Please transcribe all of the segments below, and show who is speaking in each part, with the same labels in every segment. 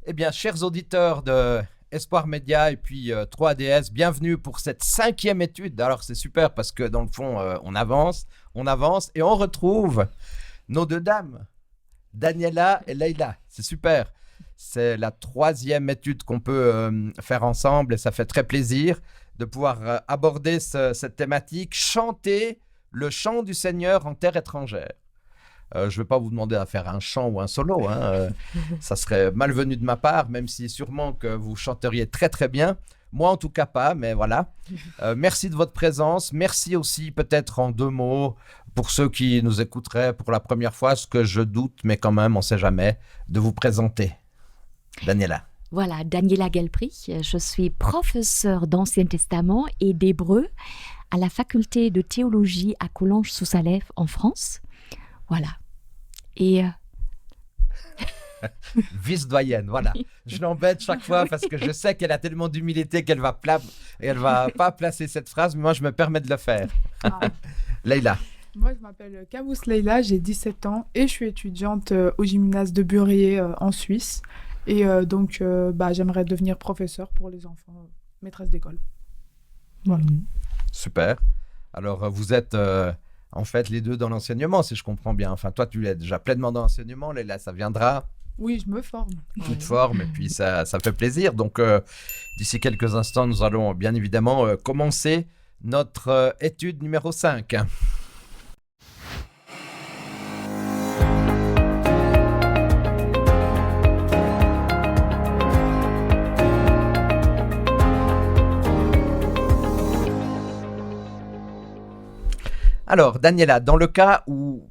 Speaker 1: Eh bien, chers auditeurs de Espoir Média et puis 3ADS, bienvenue pour cette 5e étude. Alors, c'est super parce que dans le fond, on avance et on retrouve nos deux dames, Daniela et Leïla. C'est super. C'est la 3e étude qu'on peut faire ensemble et ça fait très plaisir de pouvoir aborder cette thématique, chanter le chant du Seigneur en terre étrangère. Je ne vais pas vous demander à faire un chant ou un solo, ça serait malvenu de ma part, même si sûrement que vous chanteriez très très bien. Moi en tout cas pas, mais voilà. Merci de votre présence. Merci aussi peut-être en 2 mots pour ceux qui nous écouteraient pour la première fois, ce que je doute, mais quand même on ne sait jamais, de vous présenter. Daniela.
Speaker 2: Voilà, Daniela Gelprich, je suis professeure d'Ancien Testament et d'Hébreu à la faculté de théologie à Collonges-sous-Salève en France. Voilà. Et
Speaker 1: vice-doyenne, voilà. Je l'embête chaque fois parce que je sais qu'elle a tellement d'humilité qu'elle va pas placer cette phrase, mais moi je me permets de le faire. Leïla.
Speaker 3: Moi je m'appelle Kavous Leïla, j'ai 17 ans et je suis étudiante au gymnase de Burier en Suisse. Et donc j'aimerais devenir professeur pour les enfants, maîtresse d'école. Voilà.
Speaker 1: Super. Alors vous êtes en fait les deux dans l'enseignement, si je comprends bien. Enfin toi tu es déjà pleinement dans l'enseignement, Leïla, ça viendra.
Speaker 3: Oui, je me forme.
Speaker 1: Tu te formes et puis ça fait plaisir. Donc d'ici quelques instants, nous allons bien évidemment commencer notre étude numéro 5. Alors, Daniela, dans le cas où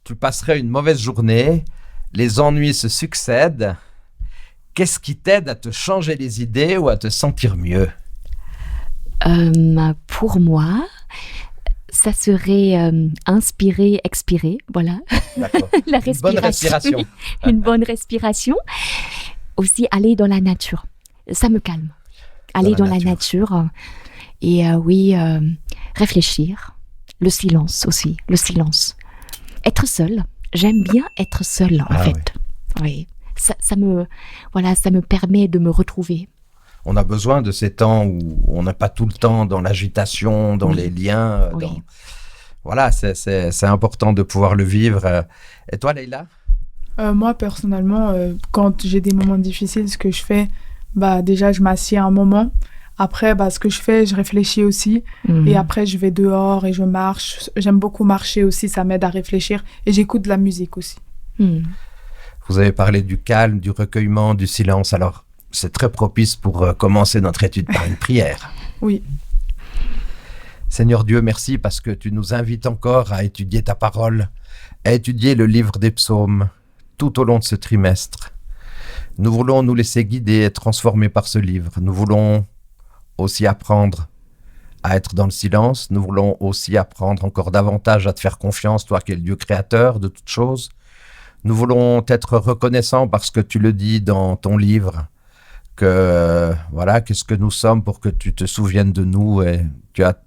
Speaker 1: tu passerais une mauvaise journée, les ennuis se succèdent, qu'est-ce qui t'aide à te changer les idées ou à te sentir mieux ?
Speaker 2: Pour moi, ça serait inspirer, expirer, voilà.
Speaker 1: D'accord.
Speaker 2: La
Speaker 1: Une bonne respiration.
Speaker 2: Une bonne respiration. Aussi, aller dans la nature. Ça me calme. Aller dans la nature. Et réfléchir. Le silence aussi, le silence. Être seul, j'aime bien être seul en fait. Oui. Ça me permet de me retrouver.
Speaker 1: On a besoin de ces temps où on n'est pas tout le temps dans l'agitation, dans les liens. Voilà, c'est important de pouvoir le vivre. Et toi, Leïla ?
Speaker 3: Moi, personnellement, quand j'ai des moments difficiles, ce que je fais, déjà, je m'assieds un moment. Après, ce que je fais, je réfléchis aussi. Et après, je vais dehors et je marche. J'aime beaucoup marcher aussi, ça m'aide à réfléchir. Et j'écoute de la musique aussi.
Speaker 1: Vous avez parlé du calme, du recueillement, du silence. Alors, c'est très propice pour commencer notre étude par une prière.
Speaker 3: Oui.
Speaker 1: Seigneur Dieu, merci parce que tu nous invites encore à étudier ta parole, à étudier le livre des psaumes tout au long de ce trimestre. Nous voulons nous laisser guider et transformer par ce livre. Nous voulons aussi apprendre à être dans le silence. Nous voulons aussi apprendre encore davantage à te faire confiance, toi qui es le Dieu créateur de toutes choses. Nous voulons être reconnaissants parce que tu le dis dans ton livre, que qu'est-ce que nous sommes pour que tu te souviennes de nous et tu as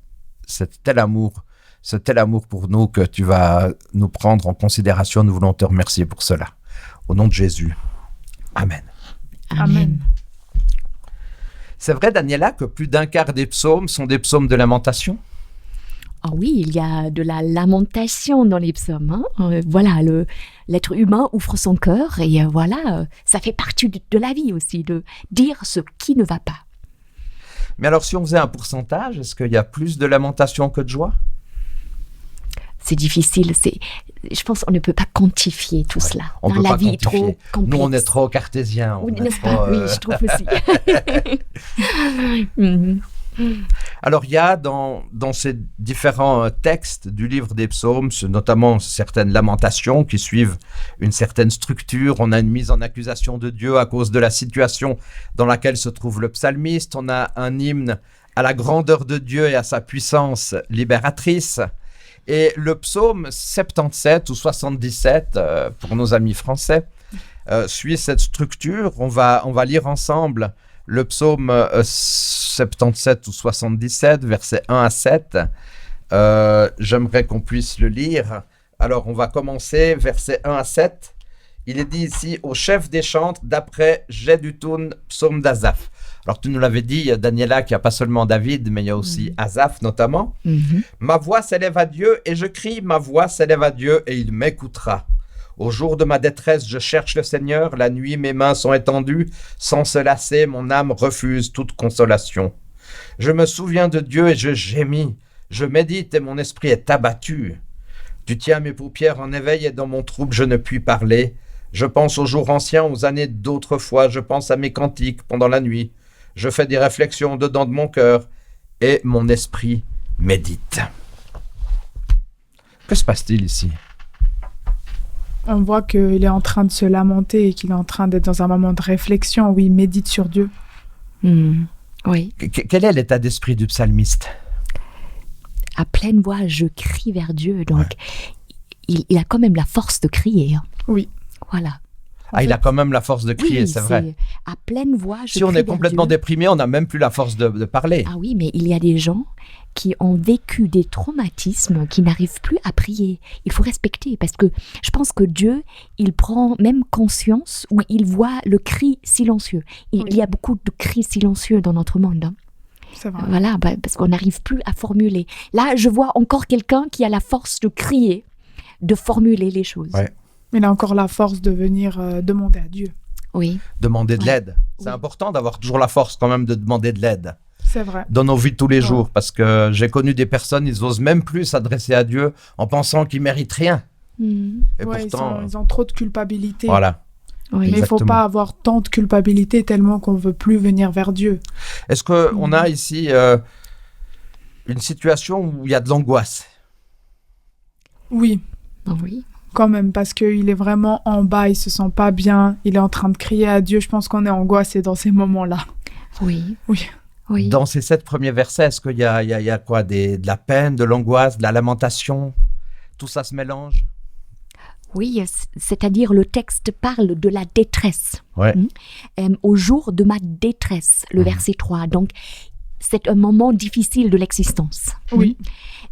Speaker 1: ce tel amour pour nous que tu vas nous prendre en considération. Nous voulons te remercier pour cela. Au nom de Jésus. Amen.
Speaker 3: Amen.
Speaker 1: C'est vrai, Daniela, que plus d'un quart des psaumes sont des psaumes de lamentation ?
Speaker 2: Ah oui, il y a de la lamentation dans les psaumes. L'être humain ouvre son cœur et ça fait partie de la vie aussi, de dire ce qui ne va pas.
Speaker 1: Mais alors, si on faisait un pourcentage, est-ce qu'il y a plus de lamentation que de joie ?
Speaker 2: C'est difficile, je pense qu'on ne peut pas quantifier tout cela.
Speaker 1: On peut
Speaker 2: la
Speaker 1: pas
Speaker 2: vie
Speaker 1: quantifier.
Speaker 2: Est trop complexe.
Speaker 1: Nous, on est trop cartésiens.
Speaker 2: Oui, n'est-ce pas ? Oui, je trouve aussi.
Speaker 1: Alors, il y a dans ces différents textes du livre des psaumes, notamment certaines lamentations qui suivent une certaine structure. On a une mise en accusation de Dieu à cause de la situation dans laquelle se trouve le psalmiste. On a un hymne à la grandeur de Dieu et à sa puissance libératrice. Et le psaume 77 ou 77, pour nos amis français, suit cette structure. On va lire ensemble le psaume 77 ou 77, versets 1 à 7. J'aimerais qu'on puisse le lire. Alors, on va commencer, versets 1 à 7. il est dit ici au chef des chantres d'après Jeduthun, psaume d'Asaph. Alors tu nous l'avais dit, Daniela, qu'il n'y a pas seulement David, mais il y a aussi Asaph notamment. Ma voix s'élève à Dieu et je crie, ma voix s'élève à Dieu et il m'écoutera. Au jour de ma détresse, je cherche le Seigneur, la nuit mes mains sont étendues, sans se lasser, mon âme refuse toute consolation. Je me souviens de Dieu et je gémis, je médite et mon esprit est abattu. Tu tiens mes paupières en éveil et dans mon trouble je ne puis parler. Je pense aux jours anciens, aux années d'autrefois, je pense à mes cantiques pendant la nuit. Je fais des réflexions dedans de mon cœur et mon esprit médite. Que se passe-t-il ici ?
Speaker 3: On voit qu'il est en train de se lamenter et qu'il est en train d'être dans un moment de réflexion où il médite sur Dieu.
Speaker 2: Oui.
Speaker 1: Quel est l'état d'esprit du psalmiste ?
Speaker 2: À pleine voix, je crie vers Dieu. Donc, il a quand même la force de crier.
Speaker 3: Oui.
Speaker 2: Voilà.
Speaker 1: Il a quand même la force de crier, c'est vrai.
Speaker 2: À pleine voix, je crie
Speaker 1: Si on est
Speaker 2: vers
Speaker 1: complètement
Speaker 2: Dieu.
Speaker 1: déprimé, on n'a même plus la force de parler.
Speaker 2: Ah oui, mais il y a des gens qui ont vécu des traumatismes, qui n'arrivent plus à prier. Il faut respecter, parce que je pense que Dieu, il prend même conscience, où il voit le cri silencieux. Il y a beaucoup de cris silencieux dans notre monde. Hein.
Speaker 3: C'est vrai.
Speaker 2: Voilà, parce qu'on n'arrive plus à formuler. Là, je vois encore quelqu'un qui a la force de crier, de formuler les choses.
Speaker 1: Ouais.
Speaker 3: Il a encore la force de venir demander à Dieu.
Speaker 2: Oui.
Speaker 1: Demander de l'aide. C'est
Speaker 2: Oui.
Speaker 1: important d'avoir toujours la force quand même de demander de l'aide
Speaker 3: C'est vrai.
Speaker 1: dans nos vies de tous les jours. Parce que j'ai connu des personnes, ils n'osent même plus s'adresser à Dieu en pensant qu'ils ne méritent rien. Et
Speaker 3: Ouais,
Speaker 1: pourtant,
Speaker 3: ils ont trop de culpabilité.
Speaker 1: voilà.
Speaker 2: Oui.
Speaker 3: Mais il ne faut
Speaker 1: Exactement.
Speaker 3: pas avoir tant de culpabilité tellement qu'on ne veut plus venir vers Dieu.
Speaker 1: Est-ce qu'on a ici une situation où il y a de l'angoisse ?
Speaker 3: Oui,
Speaker 2: Oui.
Speaker 3: quand même, parce qu'il est vraiment en bas, il se sent pas bien, il est en train de crier à Dieu. Je pense qu'on est angoissé dans ces moments-là.
Speaker 2: Oui.
Speaker 3: Oui.
Speaker 2: Oui.
Speaker 1: Dans ces 7 premiers versets, est-ce qu'il y a quoi de la peine, de l'angoisse, de la lamentation ? Tout ça se mélange ?
Speaker 2: Oui, c'est-à-dire le texte parle de la détresse.
Speaker 1: Ouais.
Speaker 2: Au jour de ma détresse, le verset 3. Donc, c'est un moment difficile de l'existence.
Speaker 3: Oui.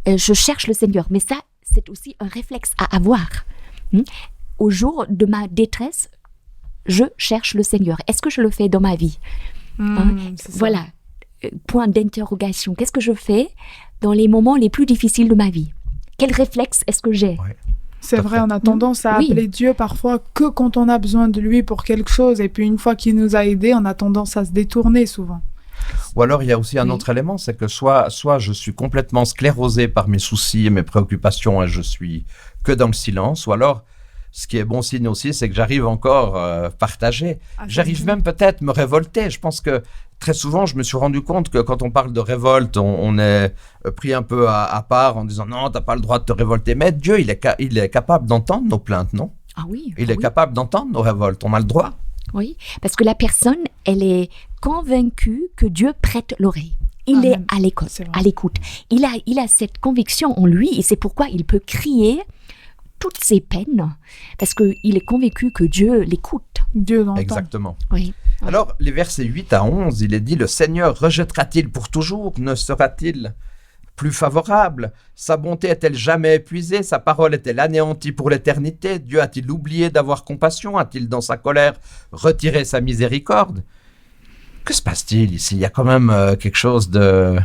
Speaker 2: Je cherche le Seigneur, mais ça, c'est aussi un réflexe à avoir. Au jour de ma détresse, je cherche le Seigneur. Est-ce que je le fais dans ma vie ?
Speaker 3: C'est ça.
Speaker 2: Voilà, point d'interrogation. Qu'est-ce que je fais dans les moments les plus difficiles de ma vie ? Quel réflexe est-ce que j'ai ?
Speaker 1: Ouais.
Speaker 3: C'est
Speaker 1: Tout à
Speaker 3: vrai,
Speaker 1: fait.
Speaker 3: on a tendance à
Speaker 2: Oui.
Speaker 3: appeler Dieu parfois que quand on a besoin de lui pour quelque chose. Et puis une fois qu'il nous a aidés, on a tendance à se détourner souvent.
Speaker 1: Ou alors, il y a aussi un
Speaker 2: Oui.
Speaker 1: autre élément, c'est que soit je suis complètement sclérosé par mes soucis et mes préoccupations et je suis que dans le silence, ou alors, ce qui est bon signe aussi, c'est que j'arrive encore à partager. J'arrive même peut-être me révolter. Je pense que très souvent, je me suis rendu compte que quand on parle de révolte, on est pris un peu à part en disant « Non, tu n'as pas le droit de te révolter ». Mais Dieu, il est capable d'entendre nos plaintes, non ?
Speaker 2: Ah oui.
Speaker 1: Il est capable d'entendre nos révoltes. On a le droit.
Speaker 2: Oui, parce que la personne, elle est convaincue que Dieu prête l'oreille. Il
Speaker 3: Amen.
Speaker 2: est à l'écoute.
Speaker 3: C'est vrai.
Speaker 2: À l'écoute. Il a cette conviction en lui et c'est pourquoi il peut crier toutes ses peines parce qu'il est convaincu que Dieu l'écoute.
Speaker 3: Dieu l'entend.
Speaker 1: Exactement.
Speaker 2: Oui.
Speaker 1: Alors, les versets 8 à 11, il est dit « Le Seigneur rejettera-t-il pour toujours ? Ne sera-t-il plus favorable ? Sa bonté est-elle jamais épuisée ? Sa parole est-elle anéantie pour l'éternité ? Dieu a-t-il oublié d'avoir compassion ? A-t-il dans sa colère retiré sa miséricorde ?» Que se passe-t-il ici ? Il y a quand même quelque chose de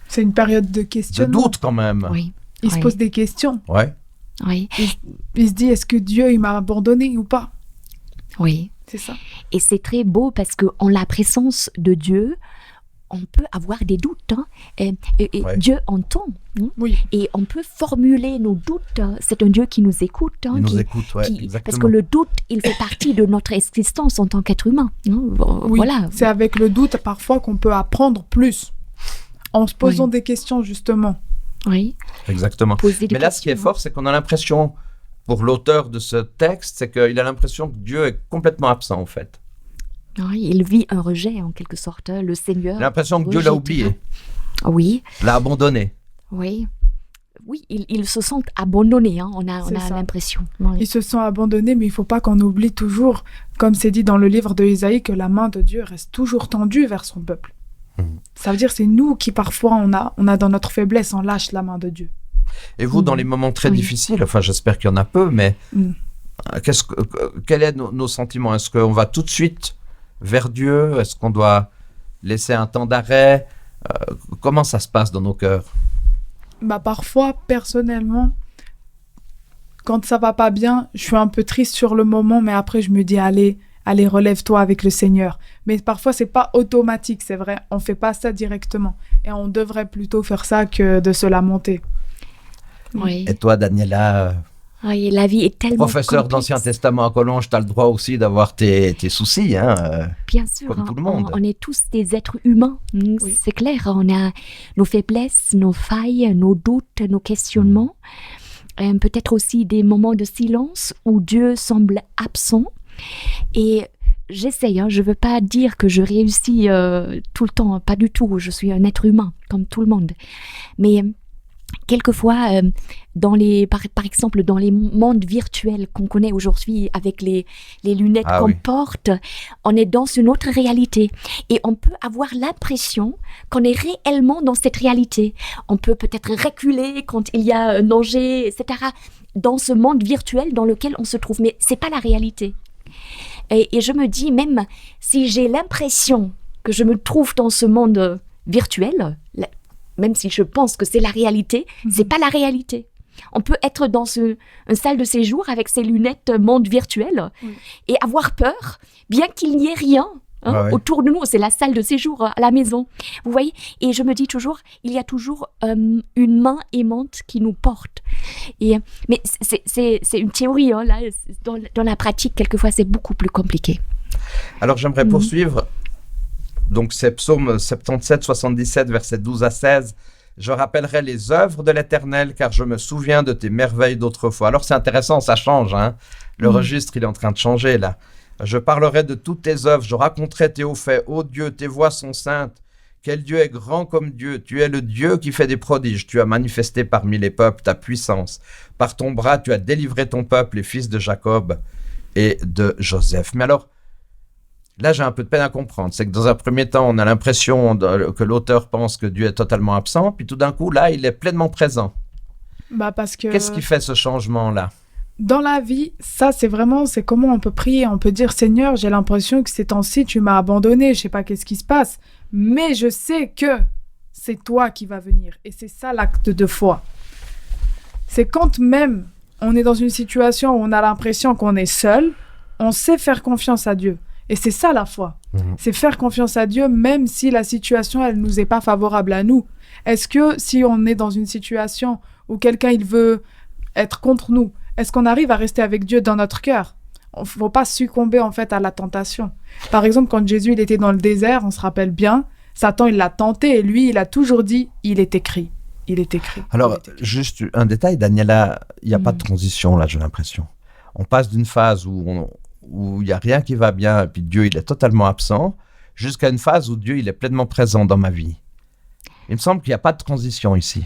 Speaker 3: C'est une période de questionnement.
Speaker 1: doute quand même.
Speaker 2: Oui.
Speaker 3: Il se
Speaker 2: Oui.
Speaker 3: pose des questions.
Speaker 1: Ouais.
Speaker 2: Oui.
Speaker 3: Il se dit, est-ce que Dieu, il m'a abandonné ou pas ?
Speaker 2: Oui.
Speaker 3: C'est ça.
Speaker 2: Et c'est très beau parce qu'en la présence de Dieu, on peut avoir des doutes. Hein. Et
Speaker 1: Ouais.
Speaker 2: Dieu entend. Hein.
Speaker 3: Oui.
Speaker 2: Et on peut formuler nos doutes. C'est un Dieu qui nous écoute. Hein,
Speaker 1: Il nous
Speaker 2: qui-
Speaker 1: écoute, ouais,
Speaker 2: qui-
Speaker 1: exactement.
Speaker 2: parce que le doute, il fait partie de notre existence en tant qu'être humain. Hein.
Speaker 3: Oui.
Speaker 2: Voilà.
Speaker 3: C'est avec le doute parfois qu'on peut apprendre plus. En se posant
Speaker 2: Oui.
Speaker 3: des questions, justement.
Speaker 2: Oui.
Speaker 1: Exactement.
Speaker 2: Poser des
Speaker 1: Mais là, ce qui est
Speaker 2: questions.
Speaker 1: fort, c'est qu'on a l'impression, pour l'auteur de ce texte, c'est qu'il a l'impression que Dieu est complètement absent, en fait.
Speaker 2: Oui, il vit un rejet en quelque sorte. Le Seigneur.
Speaker 1: Il a l'impression que Dieu l'a
Speaker 2: rejette.
Speaker 1: oublié,
Speaker 2: Oui.
Speaker 1: l'a abandonné.
Speaker 2: Oui. Oui, ils se sentent abandonnés. Hein. On a
Speaker 3: C'est ça.
Speaker 2: l'impression. Oui.
Speaker 3: Ils se sont abandonnés, mais il ne faut pas qu'on oublie toujours, comme c'est dit dans le livre de Isaïe, que la main de Dieu reste toujours tendue vers son peuple. Ça veut dire que c'est nous qui parfois on a dans notre faiblesse, on lâche la main de Dieu.
Speaker 1: Et vous, dans les moments très
Speaker 2: Oui.
Speaker 1: difficiles, enfin j'espère qu'il y en a peu, mais
Speaker 3: Mm.
Speaker 1: quels sont nos sentiments? Est-ce qu'on va tout de suite vers Dieu? Est-ce qu'on doit laisser un temps d'arrêt? Comment ça se passe dans nos cœurs?
Speaker 3: Parfois, personnellement, quand ça va pas bien, je suis un peu triste sur le moment, mais après, je me dis, allez, relève-toi avec le Seigneur. Mais parfois, c'est pas automatique, c'est vrai. On fait pas ça directement. Et on devrait plutôt faire ça que de se lamenter.
Speaker 2: Oui.
Speaker 1: Et toi, Daniela,
Speaker 2: Oui, la vie est tellement
Speaker 1: professeur
Speaker 2: complexe.
Speaker 1: d'Ancien Testament à Collonges, tu as le droit aussi d'avoir tes soucis, hein,
Speaker 2: Bien sûr,
Speaker 1: comme tout le monde.
Speaker 2: on est tous des êtres humains,
Speaker 3: Oui.
Speaker 2: c'est clair. On a nos faiblesses, nos failles, nos doutes, nos questionnements. Peut-être aussi des moments de silence où Dieu semble absent. Et j'essaye, je ne veux pas dire que je réussis tout le temps, pas du tout. Je suis un être humain, comme tout le monde. Mais quelquefois, par exemple, dans les mondes virtuels qu'on connaît aujourd'hui, avec les lunettes qu'on porte, on est dans une autre réalité. Et on peut avoir l'impression qu'on est réellement dans cette réalité. On peut peut-être reculer quand il y a un danger, etc., dans ce monde virtuel dans lequel on se trouve. Mais ce n'est pas la réalité. Et je me dis, même si j'ai l'impression que je me trouve dans ce monde virtuel, même si je pense que c'est la réalité, c'est pas la réalité. On peut être dans une salle de séjour avec ses lunettes monde virtuel et avoir peur, bien qu'il n'y ait rien autour de nous. C'est la salle de séjour à la maison. Vous voyez? Et je me dis toujours, il y a toujours une main aimante qui nous porte. Mais c'est une théorie, là. Dans la pratique, quelquefois, c'est beaucoup plus compliqué.
Speaker 1: Alors, j'aimerais poursuivre. Donc, c'est Psaume 77, 77, versets 12 à 16. « Je rappellerai les œuvres de l'Éternel, car je me souviens de tes merveilles d'autrefois. » Alors, c'est intéressant, ça change. Hein. Le registre, il est en train de changer, là. « Je parlerai de toutes tes œuvres, je raconterai tes hauts faits. Ô Dieu, tes voies sont saintes. Quel Dieu est grand comme Dieu. Tu es le Dieu qui fait des prodiges. Tu as manifesté parmi les peuples ta puissance. Par ton bras, tu as délivré ton peuple, les fils de Jacob et de Joseph. » Mais alors, là, j'ai un peu de peine à comprendre. C'est que dans un premier temps, on a l'impression que l'auteur pense que Dieu est totalement absent, puis tout d'un coup, là, il est pleinement présent.
Speaker 3: Parce que
Speaker 1: Qu'est-ce qui fait ce changement-là?
Speaker 3: dans la vie, ça, c'est comment on peut prier. On peut dire, Seigneur, j'ai l'impression que ces temps-ci, tu m'as abandonné, je sais pas qu'est-ce qui se passe, mais je sais que c'est toi qui vas venir. Et c'est ça l'acte de foi. C'est quand même on est dans une situation où on a l'impression qu'on est seul, on sait faire confiance à Dieu. Et c'est ça la foi. C'est faire confiance à Dieu même si la situation, elle nous est pas favorable à nous. Est-ce que si on est dans une situation où quelqu'un, il veut être contre nous, est-ce qu'on arrive à rester avec Dieu dans notre cœur? Il ne faut pas succomber en fait à la tentation. Par exemple, quand Jésus il était dans le désert, on se rappelle bien, Satan il l'a tenté et lui, il a toujours dit, il est écrit. Il est écrit.
Speaker 1: Alors, juste un détail, Daniela, il n'y a pas de transition là, j'ai l'impression. On passe d'une phase où il n'y a rien qui va bien, et puis Dieu, il est totalement absent, jusqu'à une phase où Dieu, il est pleinement présent dans ma vie. Il me semble qu'il n'y a pas de transition ici.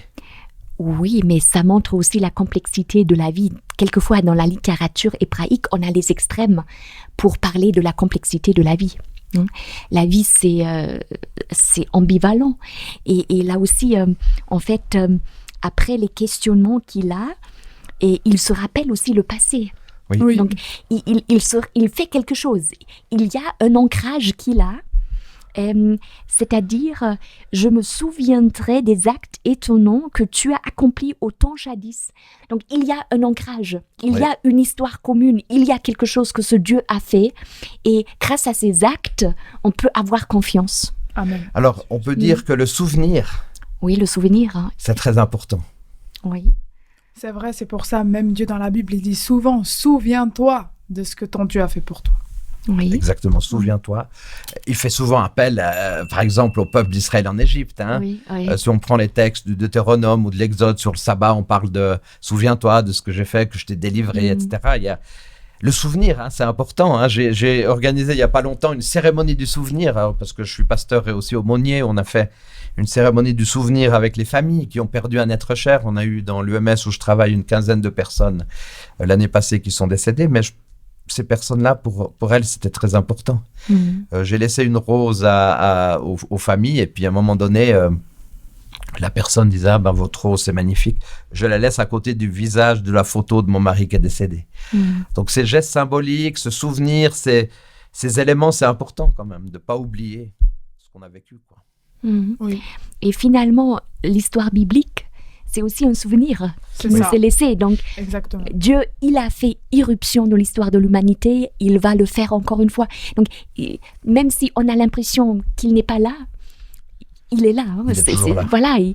Speaker 2: Oui, mais ça montre aussi la complexité de la vie. Quelquefois, dans la littérature hébraïque, on a les extrêmes pour parler de la complexité de la vie. La vie, c'est ambivalent. Et là aussi, en fait, après les questionnements qu'il a, et il se rappelle aussi le passé.
Speaker 1: Oui.
Speaker 2: Donc, il fait quelque chose. Il y a un ancrage qu'il a, c'est-à-dire, je me souviendrai des actes étonnants que tu as accomplis au temps jadis. Donc, il y a un ancrage, il y a une histoire commune, il y a quelque chose que ce Dieu a fait. Et grâce à ces actes, on peut avoir confiance.
Speaker 3: Amen.
Speaker 1: Alors, on peut dire que le souvenir,
Speaker 2: oui, le souvenir, hein.
Speaker 1: C'est très important.
Speaker 2: Oui.
Speaker 3: C'est vrai, c'est pour ça, même Dieu dans la Bible, il dit souvent, souviens-toi de ce que ton Dieu a fait pour toi.
Speaker 2: Oui.
Speaker 1: Exactement, souviens-toi. Il fait souvent appel, par exemple, au peuple d'Israël en Égypte. Hein.
Speaker 2: Oui.
Speaker 1: Si on prend les textes du Deutéronome ou de l'Exode sur le sabbat, on parle de « souviens-toi de ce que j'ai fait, que je t'ai délivré », etc. Il y a le souvenir, hein, c'est important. Hein. J'ai organisé il n'y a pas longtemps une cérémonie du souvenir, alors, parce que je suis pasteur et aussi aumônier. On a fait une cérémonie du souvenir avec les familles qui ont perdu un être cher. On a eu dans l'UMS où je travaille une quinzaine de personnes l'année passée qui sont décédées, mais ces personnes-là, pour elles, c'était très important. J'ai laissé une rose aux familles, et puis à un moment donné, La personne disait, votre rose, c'est magnifique. Je la laisse à côté du visage de la photo de mon mari qui est décédé. Donc, ces gestes symboliques, ce souvenir, ces éléments, c'est important quand même de ne pas oublier ce qu'on a vécu, quoi.
Speaker 3: Oui.
Speaker 2: Et finalement, l'histoire biblique, c'est aussi un souvenir qui nous est laissé. Donc,
Speaker 3: exactement.
Speaker 2: Dieu, il a fait irruption dans l'histoire de l'humanité, il va le faire encore une fois. Donc, même si on a l'impression qu'il n'est pas là, il est là.
Speaker 1: Il est toujours là.
Speaker 2: Voilà. Et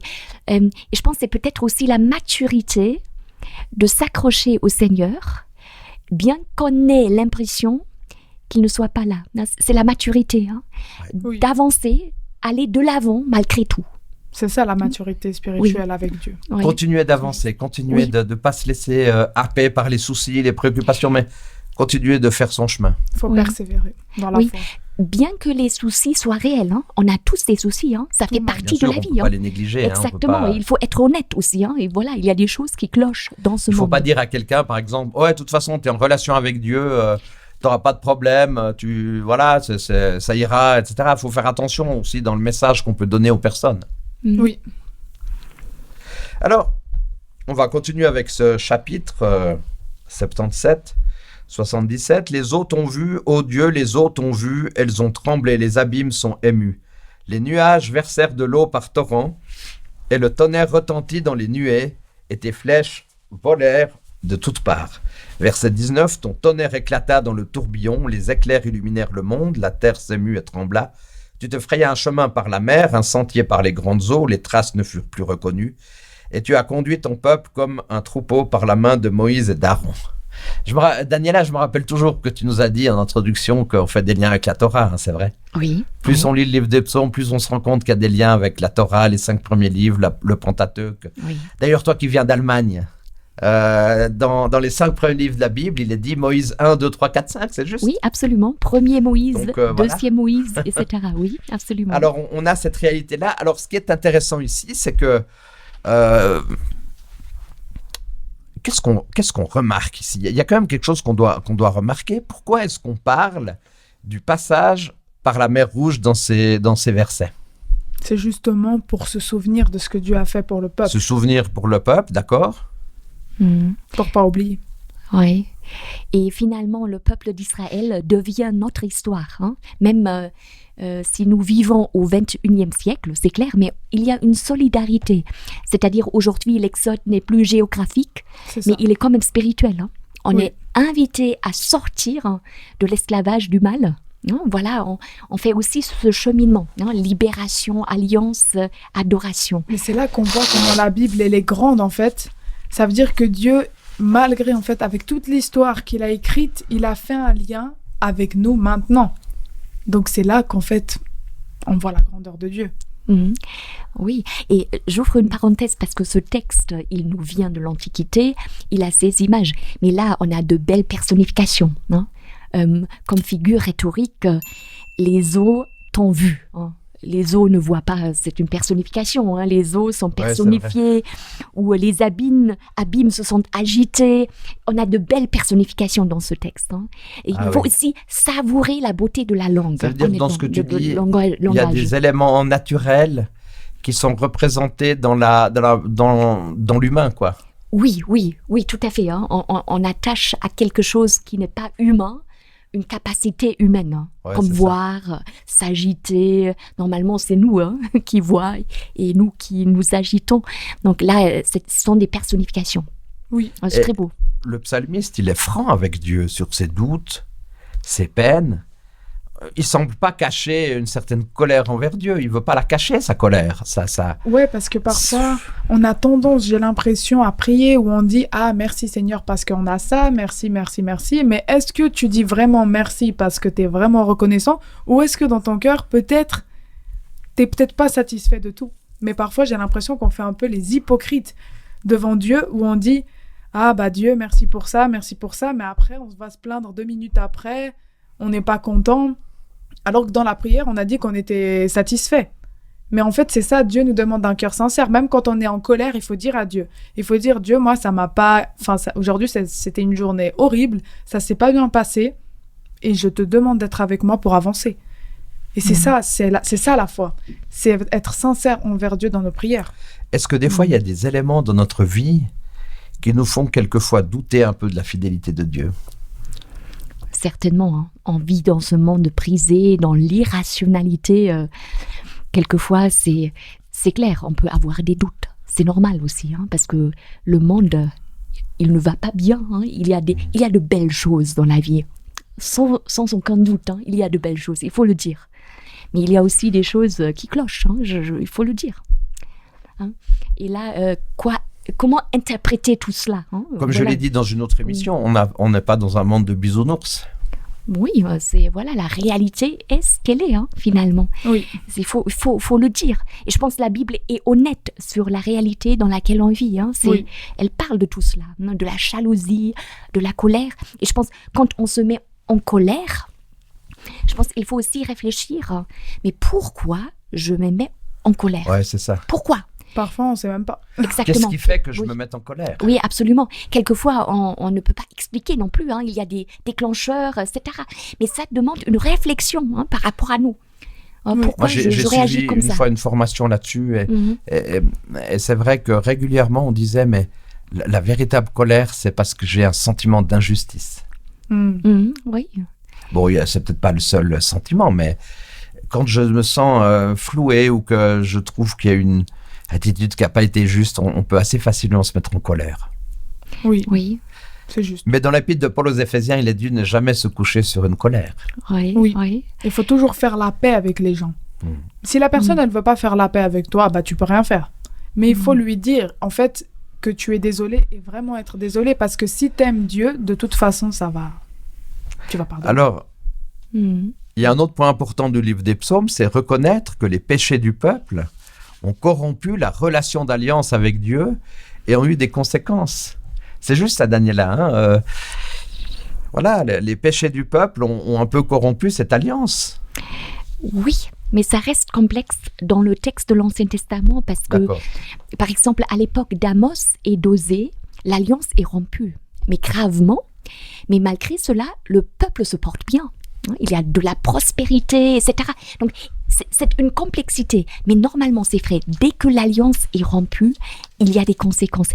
Speaker 2: je pense que c'est peut-être aussi la maturité de s'accrocher au Seigneur, bien qu'on ait l'impression qu'il ne soit pas là. C'est la maturité,
Speaker 3: Oui.
Speaker 2: d'avancer, aller de l'avant malgré tout.
Speaker 3: C'est ça la maturité spirituelle avec Dieu.
Speaker 2: Oui.
Speaker 1: Continuez d'avancer, continuez de ne pas se laisser happer par les soucis, les préoccupations, mais continuez de faire son chemin.
Speaker 3: Il faut persévérer dans la foi.
Speaker 2: Bien que les soucis soient réels, on a tous des soucis, ça fait partie de la vie.
Speaker 1: On ne peut pas les négliger.
Speaker 2: Exactement, il faut être honnête aussi. Et voilà, il y a des choses qui clochent dans ce monde.
Speaker 1: Il ne faut pas dire à quelqu'un, par exemple, de toute façon, tu es en relation avec Dieu, tu n'auras pas de problème, ça ira, etc. Il faut faire attention aussi dans le message qu'on peut donner aux personnes.
Speaker 3: Oui.
Speaker 1: Alors, on va continuer avec ce chapitre 77. 77, les eaux t'ont vu, ô Dieu, les eaux t'ont vu, elles ont tremblé, les abîmes sont émus. Les nuages versèrent de l'eau par torrents, et le tonnerre retentit dans les nuées, et tes flèches volèrent de toutes parts. Verset 19, ton tonnerre éclata dans le tourbillon, les éclairs illuminèrent le monde, la terre s'émut et trembla. Tu te frayas un chemin par la mer, un sentier par les grandes eaux, les traces ne furent plus reconnues, et tu as conduit ton peuple comme un troupeau par la main de Moïse et d'Aaron. Daniela, je me rappelle toujours que tu nous as dit en introduction qu'on fait des liens avec la Torah, c'est vrai?
Speaker 2: Oui.
Speaker 1: Plus on lit le livre des psaumes, plus on se rend compte qu'il y a des liens avec la Torah, les 5 premiers livres, le Pentateuque.
Speaker 2: Oui.
Speaker 1: D'ailleurs, toi qui viens d'Allemagne, dans les 5 premiers livres de la Bible, il est dit Moïse 1, 2, 3, 4, 5, c'est juste?
Speaker 2: Oui, absolument. Premier Moïse,
Speaker 1: Donc,
Speaker 2: deuxième Moïse, etc. Oui, absolument.
Speaker 1: Alors, on a cette réalité-là. Alors, ce qui est intéressant ici, c'est que qu'est-ce qu'on remarque ici? Il y a quand même quelque chose qu'on doit remarquer. Pourquoi est-ce qu'on parle du passage par la mer Rouge dans ces versets?
Speaker 3: C'est justement pour se souvenir de ce que Dieu a fait pour le peuple.
Speaker 1: Se souvenir pour le peuple, d'accord?
Speaker 3: Pour pas oublier.
Speaker 2: Oui. Et finalement, le peuple d'Israël devient notre histoire. Même si nous vivons au XXIe siècle, c'est clair, mais il y a une solidarité. C'est-à-dire aujourd'hui, l'exode n'est plus géographique, mais il est quand même spirituel. On est invité à sortir de l'esclavage du mal. Voilà, on fait aussi ce cheminement, libération, alliance, adoration.
Speaker 3: Mais c'est là qu'on voit comment la Bible, elle est grande en fait. Ça veut dire que Dieu, malgré en fait, avec toute l'histoire qu'il a écrite, il a fait un lien avec nous maintenant. Donc c'est là qu'en fait, on voit la grandeur de Dieu.
Speaker 2: Oui, et j'ouvre une parenthèse parce que ce texte, il nous vient de l'Antiquité, il a ses images. Mais là, on a de belles personnifications. Comme figure rhétorique, les eaux t'ont vu. Les eaux ne voient pas, c'est une personnification. Les eaux sont personnifiées, ou les abîmes se sont agités. On a de belles personnifications dans ce texte. Et il faut aussi savourer la beauté de la langue.
Speaker 1: Ça veut dire dans ce que tu dis, il y a des éléments naturels qui sont représentés dans l'humain, quoi.
Speaker 2: Oui, tout à fait. On attache à quelque chose qui n'est pas humain une capacité humaine, comme voir, s'agiter. Normalement, c'est nous qui voient et nous qui nous agitons. Donc là, ce sont des personnifications.
Speaker 3: Oui.
Speaker 2: C'est très beau.
Speaker 1: Le psalmiste, il est franc avec Dieu sur ses doutes, ses peines. Il ne semble pas cacher une certaine colère envers Dieu. Il ne veut pas la cacher, sa colère.
Speaker 3: Ouais, parce que parfois, on a tendance, j'ai l'impression, à prier où on dit « Ah, merci Seigneur parce qu'on a ça, merci, merci, merci ». Mais est-ce que tu dis vraiment merci parce que tu es vraiment reconnaissant? Ou est-ce que dans ton cœur, peut-être, tu n'es peut-être pas satisfait de tout? Mais parfois, j'ai l'impression qu'on fait un peu les hypocrites devant Dieu où on dit « Ah, bah Dieu, merci pour ça, mais après, on va se plaindre 2 minutes après, on n'est pas content ». Alors que dans la prière, on a dit qu'on était satisfait. Mais en fait, c'est ça, Dieu nous demande un cœur sincère. Même quand on est en colère, il faut dire à Dieu. Il faut dire, Dieu, moi, ça m'a pas... aujourd'hui, c'était une journée horrible, ça s'est pas bien passé, et je te demande d'être avec moi pour avancer. Et c'est ça, c'est ça la foi. C'est être sincère envers Dieu dans nos prières.
Speaker 1: Est-ce que des fois, il y a des éléments dans notre vie qui nous font quelquefois douter un peu de la fidélité de Dieu?
Speaker 2: Certainement, hein. On vit dans ce monde brisé, dans l'irrationalité. Quelquefois, c'est clair, on peut avoir des doutes. C'est normal aussi, hein, parce que le monde, il ne va pas bien. Hein. Il y a de belles choses dans la vie. Sans aucun doute, hein, il y a de belles choses, il faut le dire. Mais il y a aussi des choses qui clochent, hein, il faut le dire. Hein. Et là, comment interpréter tout cela, hein?
Speaker 1: Comme je l'ai dit dans une autre émission, on n'est pas dans un monde de bisounours.
Speaker 2: Oui, la réalité est ce qu'elle est, hein, finalement.
Speaker 3: Oui.
Speaker 2: Il faut le dire. Et je pense que la Bible est honnête sur la réalité dans laquelle on vit. Hein.
Speaker 3: Oui.
Speaker 2: Elle parle de tout cela, hein, de la jalousie, de la colère. Et je pense quand on se met en colère, je pense qu'il faut aussi réfléchir. Hein, mais pourquoi je me mets en colère?
Speaker 1: Ouais, c'est ça.
Speaker 2: Pourquoi?
Speaker 3: Parfois, on ne sait même pas.
Speaker 2: Exactement.
Speaker 1: Qu'est-ce qui fait que je me mette en colère?
Speaker 2: Oui, absolument. Quelquefois, on ne peut pas expliquer non plus. Hein. Il y a des déclencheurs, etc. Mais ça demande une réflexion, hein, par rapport à nous. Pourquoi
Speaker 1: Moi, j'ai
Speaker 2: je réagis
Speaker 1: suivi
Speaker 2: comme ça?
Speaker 1: une fois une formation là-dessus. Et c'est vrai que régulièrement, on disait, mais la véritable colère, c'est parce que j'ai un sentiment d'injustice.
Speaker 2: Oui.
Speaker 1: Bon, c'est peut-être pas le seul sentiment, mais quand je me sens floué ou que je trouve qu'il y a une attitude qui n'a pas été juste, on peut assez facilement se mettre en colère.
Speaker 3: Oui. C'est juste.
Speaker 1: Mais dans l'épître de Paul aux Éphésiens, il est dit ne jamais se coucher sur une colère.
Speaker 2: Oui.
Speaker 3: Il faut toujours faire la paix avec les gens. Si la personne, elle ne veut pas faire la paix avec toi, bah, tu peux rien faire. Mais il faut lui dire, en fait, que tu es désolé et vraiment être désolé, parce que si tu aimes Dieu, de toute façon, ça va. Tu vas pardonner.
Speaker 1: Alors, il y a un autre point important du livre des psaumes, c'est reconnaître que les péchés du peuple ont corrompu la relation d'alliance avec Dieu et ont eu des conséquences. C'est juste ça, Daniela. Voilà, les péchés du peuple ont un peu corrompu cette alliance.
Speaker 2: Oui, mais ça reste complexe dans le texte de l'Ancien Testament parce que, par exemple, à l'époque d'Amos et d'Osée, l'alliance est rompue, mais gravement. Mais malgré cela, le peuple se porte bien. Il y a de la prospérité, etc. Donc, c'est une complexité. Mais normalement, c'est vrai. Dès que l'alliance est rompue, il y a des conséquences.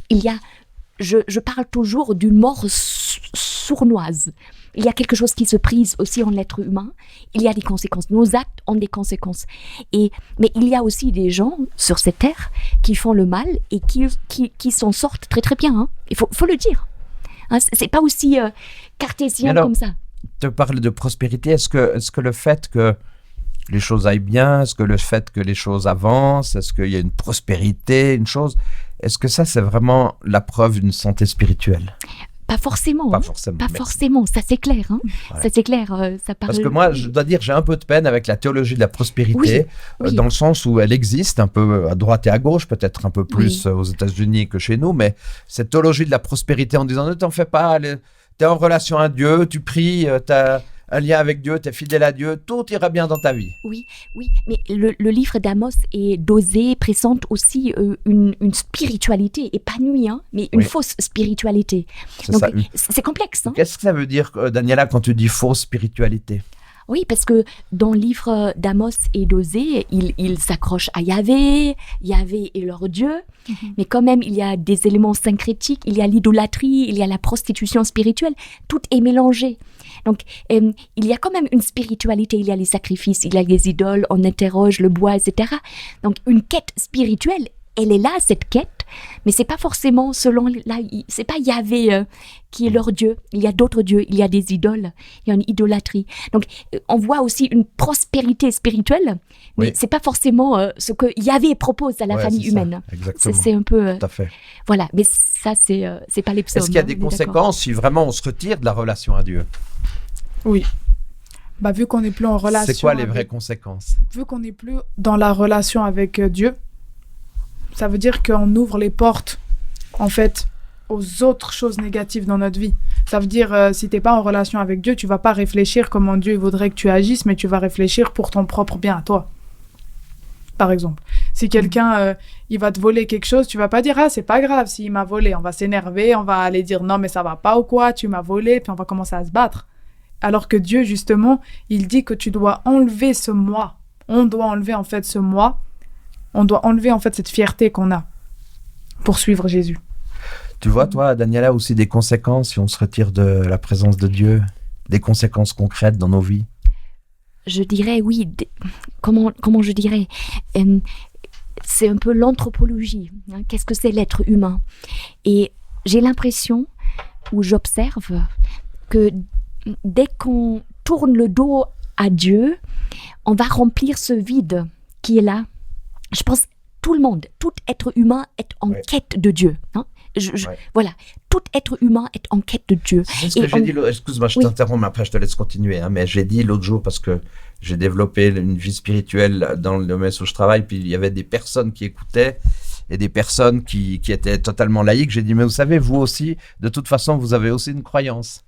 Speaker 2: Je parle toujours d'une mort sournoise. Il y a quelque chose qui se brise aussi en l'être humain. Il y a des conséquences. Nos actes ont des conséquences. Mais il y a aussi des gens sur cette terre qui font le mal et qui s'en sortent très très bien. Hein. Il faut le dire. Hein, c'est pas aussi cartésien comme ça.
Speaker 1: Tu parles de prospérité. Est-ce que le fait que les choses aillent bien, est-ce que le fait que les choses avancent, est-ce qu'il y a une prospérité, est-ce que ça, c'est vraiment la preuve d'une santé spirituelle?
Speaker 2: Pas forcément.
Speaker 1: Pas forcément,
Speaker 2: ça c'est clair. Hein. Ouais. Ça c'est clair. Ça parle...
Speaker 1: Parce que moi, je dois dire, j'ai un peu de peine avec la théologie de la prospérité, dans le sens où elle existe un peu à droite et à gauche, peut-être un peu plus aux États-Unis que chez nous, mais cette théologie de la prospérité en disant ne t'en fais pas, t'es en relation à Dieu, tu pries, t'as un lien avec Dieu, t'es fidèle à Dieu, tout ira bien dans ta vie.
Speaker 2: Oui, mais le livre d'Amos et d'Osée présente aussi une spiritualité épanouie, hein, mais une fausse spiritualité. Donc, c'est complexe. Hein.
Speaker 1: Qu'est-ce que ça veut dire, Daniela, quand tu dis fausse spiritualité?
Speaker 2: Oui, parce que dans le livre d'Amos et d'Osée, ils s'accrochent à Yahvé est leur Dieu, mais quand même, il y a des éléments syncrétiques, il y a l'idolâtrie, il y a la prostitution spirituelle, tout est mélangé. Donc, il y a quand même une spiritualité, il y a les sacrifices, il y a les idoles, on interroge le bois, etc. Donc, une quête spirituelle, elle est là, cette quête, mais c'est pas forcément c'est pas Yahvé qui est leur Dieu. Il y a d'autres dieux, il y a des idoles, il y a une idolâtrie. Donc, on voit aussi une prospérité spirituelle, mais c'est pas forcément ce que Yahvé propose à la famille humaine. C'est un peu...
Speaker 1: Tout à fait.
Speaker 2: Voilà, mais ça, c'est pas les psaumes.
Speaker 1: Est-ce qu'il y a des conséquences si vraiment on se retire de la relation à Dieu?
Speaker 3: Oui. Bah, vu qu'on n'est plus en relation...
Speaker 1: C'est quoi les vraies conséquences?
Speaker 3: Vu qu'on n'est plus dans la relation avec Dieu, ça veut dire qu'on ouvre les portes, en fait, aux autres choses négatives dans notre vie. Ça veut dire, si tu n'es pas en relation avec Dieu, tu ne vas pas réfléchir comment Dieu voudrait que tu agisses, mais tu vas réfléchir pour ton propre bien à toi. Par exemple, si quelqu'un, il va te voler quelque chose, tu ne vas pas dire « Ah, c'est pas grave s'il m'a volé ». On va s'énerver, on va aller dire « Non, mais ça ne va pas ou quoi, tu m'as volé », puis on va commencer à se battre. Alors que Dieu, justement, il dit que tu dois enlever ce moi. On doit enlever en fait ce moi. On doit enlever en fait cette fierté qu'on a pour suivre Jésus.
Speaker 1: Tu vois, toi, Daniela, aussi des conséquences si on se retire de la présence de Dieu, des conséquences concrètes dans nos vies?
Speaker 2: Je dirais oui. Comment je dirais c'est un peu l'anthropologie. Hein. Qu'est-ce que c'est l'être humain? Et j'ai l'impression, ou j'observe, que dès qu'on tourne le dos à Dieu, on va remplir ce vide qui est là. Je pense tout le monde, tout être humain est en quête de Dieu. Hein. Voilà, tout être humain est en quête de Dieu.
Speaker 1: C'est ce que j'ai dit. Excuse-moi, je t'interromps, mais après je te laisse continuer. Hein, mais j'ai dit l'autre jour parce que j'ai développé une vie spirituelle dans le domaine où je travaille, puis il y avait des personnes qui écoutaient et des personnes qui étaient totalement laïques. J'ai dit, mais vous savez, vous aussi, de toute façon, vous avez aussi une croyance.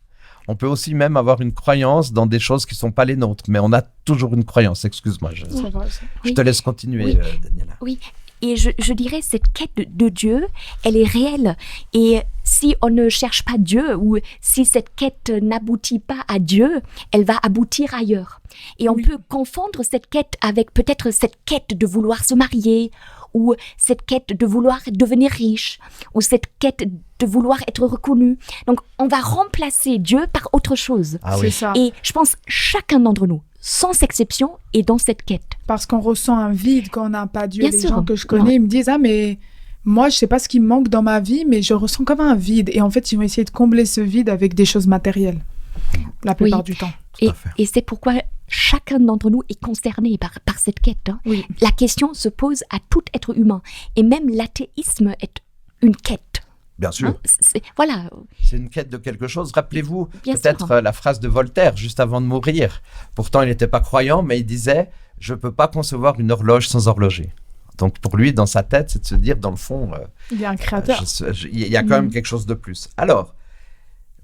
Speaker 1: On peut aussi même avoir une croyance dans des choses qui ne sont pas les nôtres, mais on a toujours une croyance. Excuse-moi, je te laisse continuer, Daniela.
Speaker 2: Oui. Et je dirais, cette quête de Dieu, elle est réelle. Et si on ne cherche pas Dieu, ou si cette quête n'aboutit pas à Dieu, elle va aboutir ailleurs. Et on peut confondre cette quête avec peut-être cette quête de vouloir se marier, ou cette quête de vouloir devenir riche, ou cette quête de vouloir être reconnu. Donc, on va remplacer Dieu par autre chose.
Speaker 3: Ah oui. C'est ça.
Speaker 2: Et je pense chacun d'entre nous, sans exception, est dans cette quête.
Speaker 3: Parce qu'on ressent un vide quand on n'a pas Dieu.
Speaker 2: Bien
Speaker 3: les
Speaker 2: sûr.
Speaker 3: gens que je connais, ils me disent « Ah, mais moi, je ne sais pas ce qui me manque dans ma vie, mais je ressens comme un vide. » Et en fait, ils vont essayer de combler ce vide avec des choses matérielles, la plupart du temps.
Speaker 2: Et c'est pourquoi chacun d'entre nous est concerné par cette quête. Hein.
Speaker 3: Oui.
Speaker 2: La question se pose à tout être humain. Et même l'athéisme est une quête.
Speaker 1: Bien sûr.
Speaker 2: Hein, voilà.
Speaker 1: C'est une quête de quelque chose. Rappelez-vous
Speaker 2: Bien
Speaker 1: peut-être
Speaker 2: sûr.
Speaker 1: La phrase de Voltaire juste avant de mourir. Pourtant, il n'était pas croyant, mais il disait « Je ne peux pas concevoir une horloge sans horloger ». Donc pour lui, dans sa tête, c'est de se dire, dans le fond...
Speaker 3: il y a un créateur.
Speaker 1: Il y a quand même quelque chose de plus. Alors,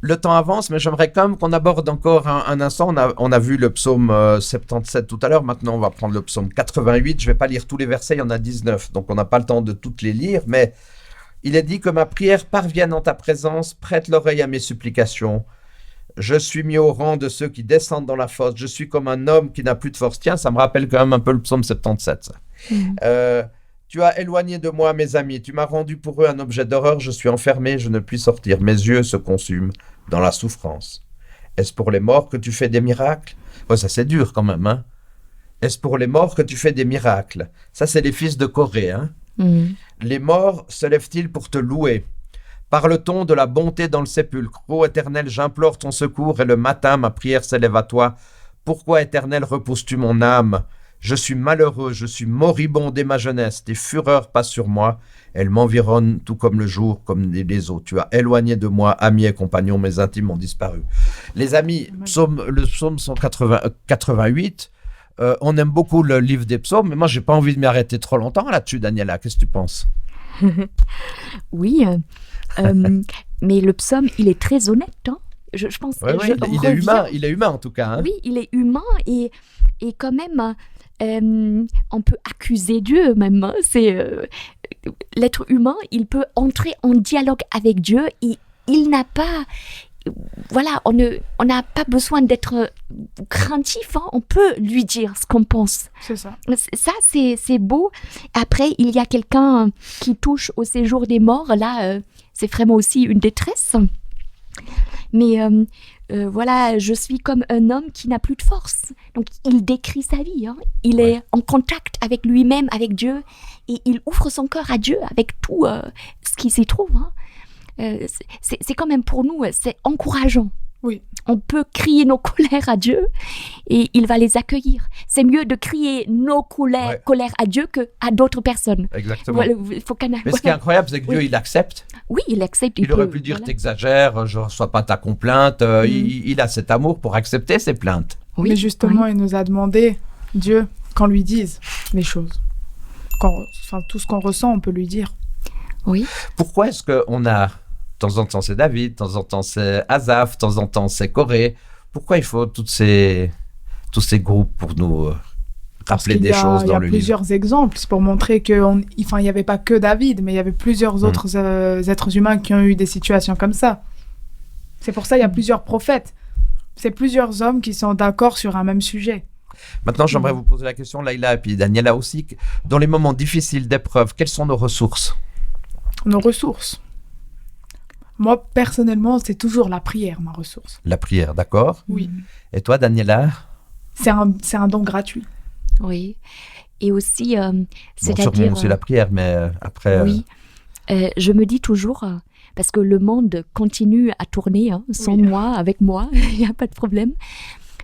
Speaker 1: le temps avance, mais j'aimerais quand même qu'on aborde encore un instant. On a vu le psaume 77 tout à l'heure. Maintenant, on va prendre le psaume 88. Je ne vais pas lire tous les versets, il y en a 19. Donc on n'a pas le temps de toutes les lire, mais... Il est dit que ma prière parvienne en ta présence, prête l'oreille à mes supplications. Je suis mis au rang de ceux qui descendent dans la fosse. Je suis comme un homme qui n'a plus de force. Tiens, ça me rappelle quand même un peu le psaume 77. Ça. Tu as éloigné de moi mes amis. Tu m'as rendu pour eux un objet d'horreur. Je suis enfermé, je ne puis sortir. Mes yeux se consument dans la souffrance. Est-ce pour les morts que tu fais des miracles? Ouais, ça c'est dur quand même. Hein. Est-ce pour les morts que tu fais des miracles? Ça, c'est les fils de Corée. Hein. Les morts se lèvent-ils pour te louer? Parle-t-on de la bonté dans le sépulcre? Ô Éternel, j'implore ton secours et le matin ma prière s'élève à toi. Pourquoi, Éternel, repousses-tu mon âme? Je suis malheureux, je suis moribond dès ma jeunesse. Tes fureurs passent sur moi, elles m'environnent tout comme le jour, comme les eaux. Tu as éloigné de moi, amis et compagnons, mes intimes ont disparu. Les amis, le psaume 188. On aime beaucoup le livre des psaumes, mais moi, j'ai pas envie de m'y arrêter trop longtemps là-dessus, Daniela. Qu'est-ce que tu penses?
Speaker 2: Oui, mais le psaume, il est très honnête. Hein. Je pense.
Speaker 1: Il est humain en tout cas. Hein.
Speaker 2: Oui, il est humain et quand même, on peut accuser Dieu même. Hein. L'être humain, il peut entrer en dialogue avec Dieu et il n'a pas... Voilà, on n'a pas besoin d'être craintif, hein. On peut lui dire ce qu'on pense.
Speaker 3: C'est ça.
Speaker 2: Ça, c'est beau. Après, il y a quelqu'un qui touche au séjour des morts. Là, c'est vraiment aussi une détresse. Mais voilà, je suis comme un homme qui n'a plus de force. Donc, il décrit sa vie. Hein. Il est en contact avec lui-même, avec Dieu. Et il ouvre son cœur à Dieu avec tout ce qui s'y trouve. Hein. C'est quand même pour nous, c'est encourageant.
Speaker 3: Oui.
Speaker 2: On peut crier nos colères à Dieu et il va les accueillir. C'est mieux de crier nos colères à Dieu qu'à d'autres personnes.
Speaker 1: Exactement.
Speaker 2: Voilà,
Speaker 1: mais ce qui est incroyable, c'est que Dieu, il accepte.
Speaker 2: Oui, il accepte.
Speaker 1: Il aurait pu dire, t'exagères, je ne reçois pas ta complainte. Il a cet amour pour accepter ses plaintes.
Speaker 3: Oui. Mais justement, il nous a demandé, Dieu, qu'on lui dise les choses. Tout ce qu'on ressent, on peut lui dire.
Speaker 2: Oui.
Speaker 1: Pourquoi est-ce qu'on a... De temps en temps, c'est David, de temps en temps, c'est Asaph, de temps en temps, c'est Corée. Pourquoi il faut tous ces groupes pour nous rappeler des choses dans le livre?
Speaker 3: Il y a plusieurs exemples. C'est pour montrer qu'il n'y avait pas que David, mais il y avait plusieurs autres êtres humains qui ont eu des situations comme ça. C'est pour ça qu'il y a plusieurs prophètes. c'est plusieurs hommes qui sont d'accord sur un même sujet.
Speaker 1: Maintenant, j'aimerais vous poser la question, Laïla et puis Daniela aussi. Dans les moments difficiles d'épreuve, quelles sont nos ressources?
Speaker 3: Nos ressources. Moi, personnellement, c'est toujours la prière, ma ressource.
Speaker 1: La prière, d'accord.
Speaker 3: Oui.
Speaker 1: Et toi, Daniela?
Speaker 3: C'est un don gratuit.
Speaker 2: Oui. Et aussi,
Speaker 1: Sûrement
Speaker 2: c'est-à-dire...
Speaker 1: aussi la prière, mais après...
Speaker 2: Oui. Je me dis toujours, parce que le monde continue à tourner sans moi, avec moi, il n'y a pas de problème,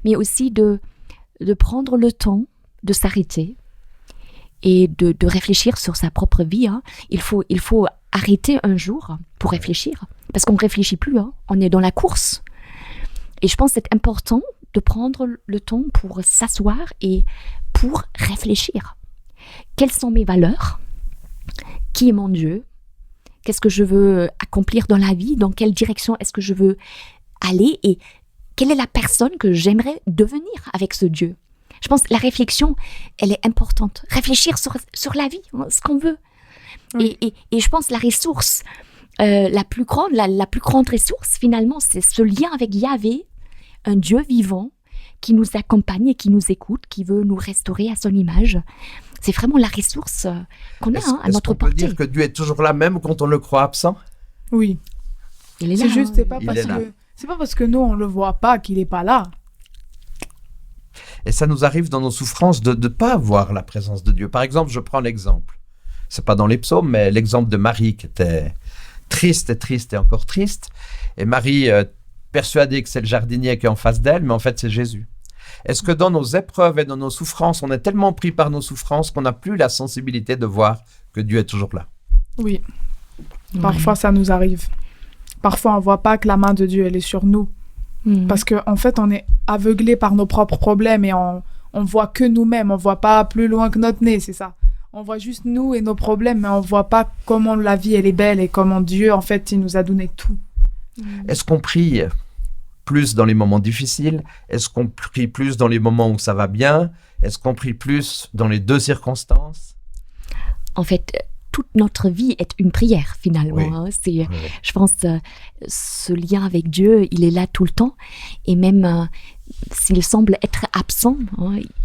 Speaker 2: mais aussi de prendre le temps de s'arrêter et de réfléchir sur sa propre vie. Il faut arrêter un jour pour réfléchir, parce qu'on ne réfléchit plus, on est dans la course. Et je pense que c'est important de prendre le temps pour s'asseoir et pour réfléchir. Quelles sont mes valeurs? Qui est mon Dieu? Qu'est-ce que je veux accomplir dans la vie? Dans quelle direction est-ce que je veux aller? Et quelle est la personne que j'aimerais devenir avec ce Dieu? Je pense que la réflexion, elle est importante. Réfléchir sur la vie, ce qu'on veut. Oui. Et je pense que la ressource la plus grande ressource, finalement, c'est ce lien avec Yahvé, un Dieu vivant qui nous accompagne et qui nous écoute, qui veut nous restaurer à son image. C'est vraiment la ressource qu'on a à notre portée.
Speaker 1: Est-ce qu'on peut dire que Dieu est toujours là, même quand on le croit absent?
Speaker 3: Oui.
Speaker 2: Il est là.
Speaker 3: C'est pas parce que nous, on ne le voit pas qu'il n'est pas là.
Speaker 1: Et ça nous arrive dans nos souffrances de ne pas voir la présence de Dieu. Par exemple, je prends l'exemple. C'est pas dans les psaumes, mais l'exemple de Marie qui était triste et encore triste. Et Marie, persuadée que c'est le jardinier qui est en face d'elle, mais en fait, c'est Jésus. Est-ce que dans nos épreuves et dans nos souffrances, on est tellement pris par nos souffrances qu'on n'a plus la sensibilité de voir que Dieu est toujours là?
Speaker 3: Oui. Parfois, ça nous arrive. Parfois, on ne voit pas que la main de Dieu, elle est sur nous. Parce qu'en fait, on est aveuglé par nos propres problèmes et on voit que nous-mêmes. On ne voit pas plus loin que notre nez, c'est ça. On voit juste nous et nos problèmes, mais on ne voit pas comment la vie, elle est belle et comment Dieu, en fait, il nous a donné tout.
Speaker 1: Est-ce qu'on prie plus dans les moments difficiles? Est-ce qu'on prie plus dans les moments où ça va bien? Est-ce qu'on prie plus dans les deux circonstances?
Speaker 2: En fait, toute notre vie est une prière, finalement. Oui. Je pense ce lien avec Dieu, il est là tout le temps. Et même s'il semble être absent,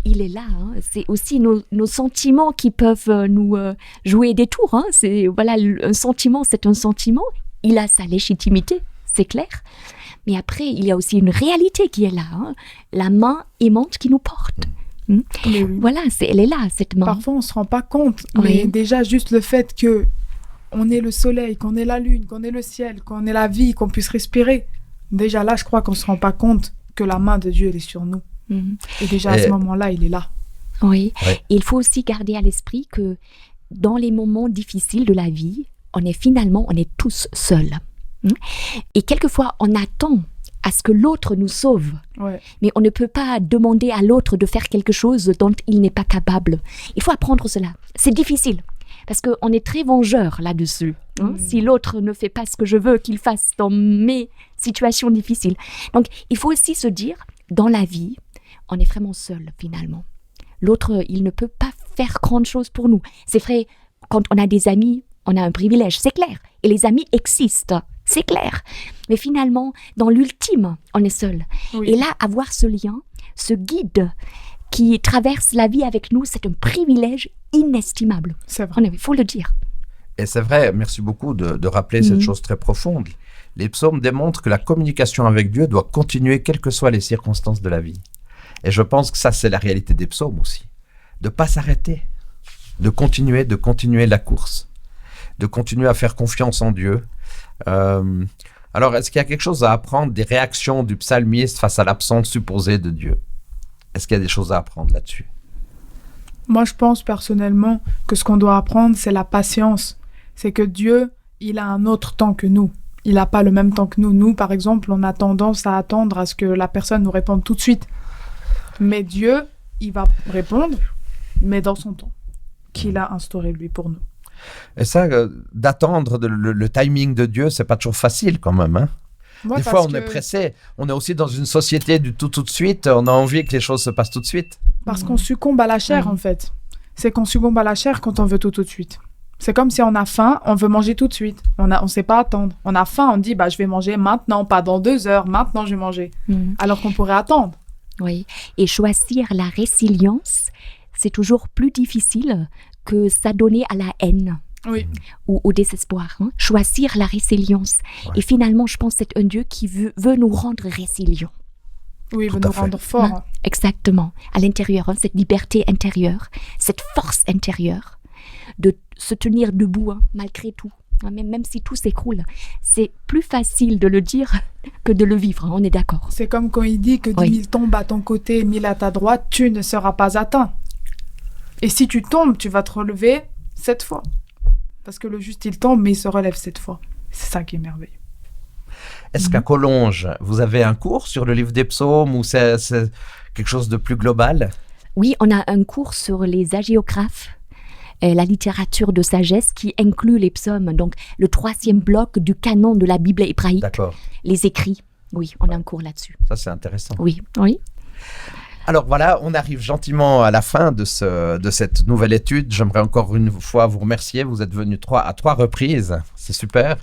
Speaker 2: il est là. C'est aussi nos sentiments qui peuvent nous jouer des tours. Un sentiment, c'est un sentiment. Il a sa légitimité, c'est clair. Mais après, il y a aussi une réalité qui est là. La main aimante qui nous porte.
Speaker 3: Oui.
Speaker 2: Voilà, elle est là, cette main.
Speaker 3: Parfois, on ne se rend pas compte. Mais déjà, juste le fait qu'on ait le soleil, qu'on ait la lune, qu'on ait le ciel, qu'on ait la vie, qu'on puisse respirer. Déjà là, je crois qu'on ne se rend pas compte que la main de Dieu, elle est sur nous. Et déjà, à ce moment-là, il est là.
Speaker 2: Oui. Et il faut aussi garder à l'esprit que dans les moments difficiles de la vie, on est tous seuls. Et quelquefois, on attend à ce que l'autre nous sauve. Mais on ne peut pas demander à l'autre de faire quelque chose dont il n'est pas capable. Il faut apprendre cela. C'est difficile, parce qu'on est très vengeur là-dessus. Si l'autre ne fait pas ce que je veux qu'il fasse dans mes situations difficiles. Donc, il faut aussi se dire, dans la vie, on est vraiment seul, finalement. L'autre, il ne peut pas faire grande chose pour nous. C'est vrai, quand on a des amis, on a un privilège, c'est clair. Et les amis existent. C'est clair. Mais finalement, dans l'ultime, on est seul. Et là, avoir ce lien, ce guide qui traverse la vie avec nous, c'est un privilège inestimable.
Speaker 3: C'est vrai.
Speaker 2: Il faut le dire.
Speaker 1: Et c'est vrai, merci beaucoup de rappeler cette chose très profonde. Les psaumes démontrent que la communication avec Dieu doit continuer quelles que soient les circonstances de la vie. Et je pense que ça, c'est la réalité des psaumes aussi. De ne pas s'arrêter, de continuer la course, de continuer à faire confiance en Dieu. Alors, est-ce qu'il y a quelque chose à apprendre des réactions du psalmiste face à l'absence supposée de Dieu? Est-ce qu'il y a des choses à apprendre là-dessus?
Speaker 3: Moi, je pense personnellement que ce qu'on doit apprendre, c'est la patience. C'est que Dieu, il a un autre temps que nous. Il n'a pas le même temps que nous. Nous, par exemple, on a tendance à attendre à ce que la personne nous réponde tout de suite. Mais Dieu, il va répondre, mais dans son temps, qu'il a instauré, lui, pour nous.
Speaker 1: Et ça, d'attendre le timing de Dieu, c'est pas toujours facile quand même. Des fois, on est pressé. On est aussi dans une société du tout de suite. On a envie que les choses se passent tout de suite.
Speaker 3: Parce qu'on succombe à la chair, en fait. C'est qu'on succombe à la chair quand on veut tout de suite. C'est comme si on a faim, on veut manger tout de suite. On sait pas attendre. On a faim, on dit je vais manger maintenant, pas dans 2 heures. Maintenant, je vais manger. Alors qu'on pourrait attendre.
Speaker 2: Oui. Et choisir la résilience, c'est toujours plus difficile que s'adonner à la haine.
Speaker 3: Oui.
Speaker 2: Ou au désespoir. Hein. Choisir la résilience. Ouais. Et finalement, je pense que c'est un Dieu qui veut nous rendre résilients.
Speaker 3: Oui, il veut nous rendre forts.
Speaker 2: Hein? Exactement. À l'intérieur, hein, cette liberté intérieure, cette force intérieure de se tenir debout hein, malgré tout. Hein, même si tout s'écroule. C'est plus facile de le dire que de le vivre. Hein, on est d'accord.
Speaker 3: C'est comme quand il dit que 10 000 tombent à ton côté et 1000 à ta droite, tu ne seras pas atteint. Et si tu tombes, tu vas te relever 7 fois. Parce que le juste, il tombe, mais il se relève 7 fois. C'est ça qui est merveilleux.
Speaker 1: Est-ce qu'à Collonges, vous avez un cours sur le livre des psaumes ou c'est quelque chose de plus global?
Speaker 2: Oui, on a un cours sur les hagiographes, la littérature de sagesse qui inclut les psaumes, donc le 3e bloc du canon de la Bible hébraïque.
Speaker 1: D'accord.
Speaker 2: Les écrits. Oui, on a un cours là-dessus.
Speaker 1: Ça, c'est intéressant.
Speaker 2: Oui, oui.
Speaker 1: Alors voilà, on arrive gentiment à la fin de cette nouvelle étude. J'aimerais encore une fois vous remercier. Vous êtes venus à 3 reprises. C'est super.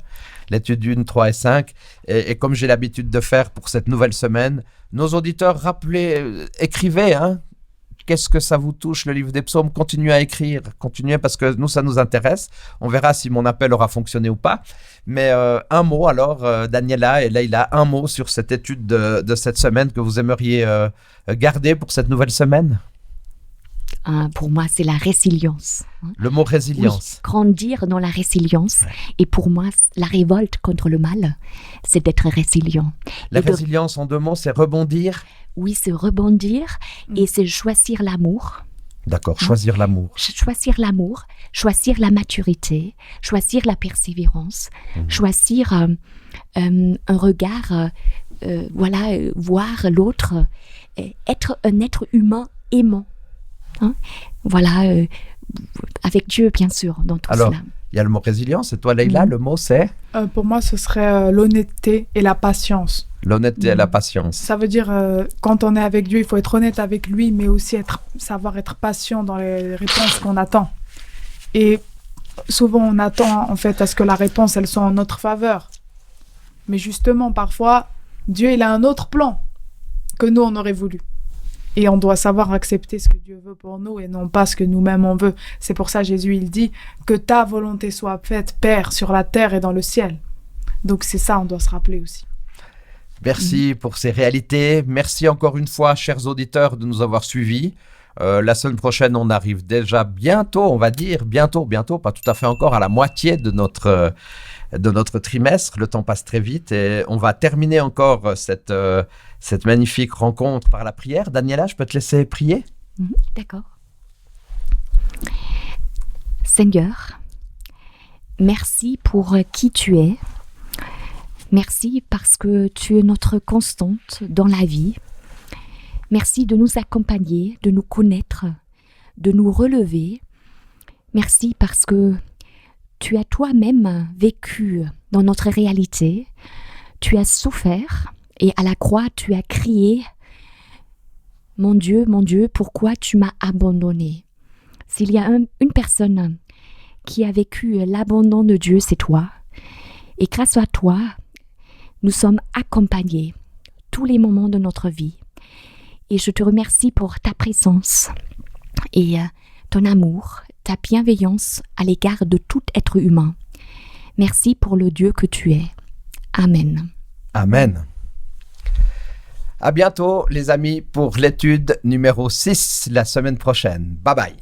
Speaker 1: L'étude 1, 3 et 5. Et comme j'ai l'habitude de faire pour cette nouvelle semaine, nos auditeurs, écrivez. Hein. Qu'est-ce que ça vous touche, le livre des psaumes? Continuez à écrire. Continuez parce que nous, ça nous intéresse. On verra si mon appel aura fonctionné ou pas. Mais un mot alors, Daniela et Leïla, un mot sur cette étude de cette semaine que vous aimeriez garder pour cette nouvelle semaine?
Speaker 2: Pour moi, c'est la résilience. Hein.
Speaker 1: Le mot résilience.
Speaker 2: Oui, grandir dans la résilience. Ouais. Et pour moi, la révolte contre le mal, c'est d'être résilient.
Speaker 1: La résilience, en 2 mots, c'est rebondir?
Speaker 2: Oui, c'est rebondir et c'est choisir l'amour.
Speaker 1: D'accord, choisir l'amour.
Speaker 2: Choisir l'amour, choisir la maturité, choisir la persévérance, choisir un regard, voir l'autre, être un être humain aimant. Hein? Voilà, avec Dieu, bien sûr, dans tout cela.
Speaker 1: Il y a le mot résilience, et toi, Leïla, le mot c'est
Speaker 3: pour moi, ce serait l'honnêteté et la patience.
Speaker 1: L'honnêteté et la patience.
Speaker 3: Ça veut dire, quand on est avec Dieu, il faut être honnête avec lui, mais aussi savoir être patient dans les réponses qu'on attend. Et souvent, on attend, en fait, à ce que la réponse, elle soit en notre faveur. Mais justement, parfois, Dieu, il a un autre plan que nous, on aurait voulu. Et on doit savoir accepter ce que Dieu veut pour nous et non pas ce que nous-mêmes on veut. C'est pour ça Jésus, il dit que ta volonté soit faite, Père, sur la terre et dans le ciel. Donc c'est ça, on doit se rappeler aussi.
Speaker 1: Merci pour ces réalités. Merci encore une fois, chers auditeurs, de nous avoir suivis. La semaine prochaine, on arrive déjà bientôt, on va dire, bientôt, pas tout à fait encore, à la moitié de notre trimestre. Le temps passe très vite et on va terminer encore cette magnifique rencontre par la prière. Daniela, je peux te laisser prier?
Speaker 2: D'accord. Seigneur, merci pour qui tu es. Merci parce que tu es notre constante dans la vie. Merci de nous accompagner, de nous connaître, de nous relever. Merci parce que tu as toi-même vécu dans notre réalité. Tu as souffert et à la croix, tu as crié « Mon Dieu, pourquoi tu m'as abandonné ?» S'il y a une personne qui a vécu l'abandon de Dieu, c'est toi. Et grâce à toi, nous sommes accompagnés tous les moments de notre vie. Et je te remercie pour ta présence et ton amour, ta bienveillance à l'égard de tout être humain. Merci pour le Dieu que tu es. Amen.
Speaker 1: Amen. À bientôt, les amis, pour l'étude numéro 6 la semaine prochaine. Bye bye.